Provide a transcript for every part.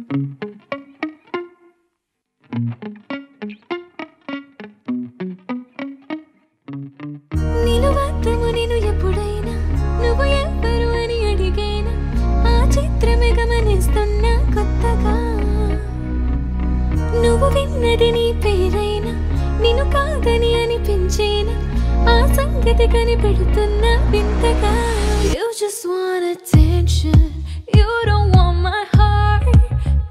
You just want attention, you don't want my heart.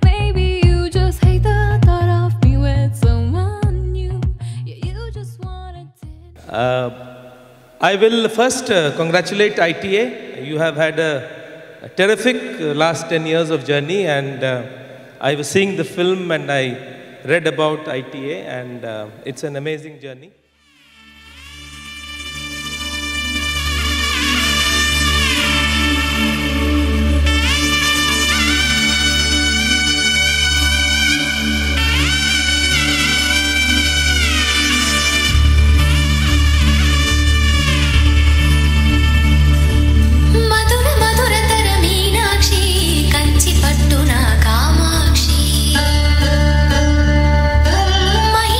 Maybe you just hate the thought of me with someone new. Yeah, you just want attention. I will first congratulate ITA. You have had a terrific last 10 years of journey, and I was seeing the film and I read about ITA, and it's an amazing journey.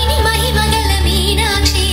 మహిమగల మీనాక్షి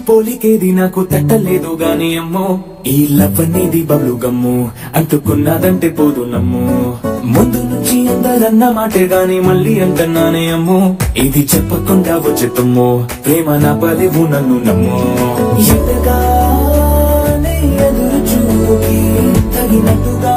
పోలికేది నాకు తట్టలేదు గాని అమ్మో ఈ love అనేది బబ్లు గమ్ము అంటుకున్నదంటే పోదు నమ్ము ముందు నుంచి అందరన్న మాటే గాని మళ్ళీ అంటున్నానే అమ్మో ఇది చెప్పకుండా వచ్చే తుమ్ము ప్రేమ నా పలివు నన్ను నమ్ము ఎదురుగా తగినట్టుగా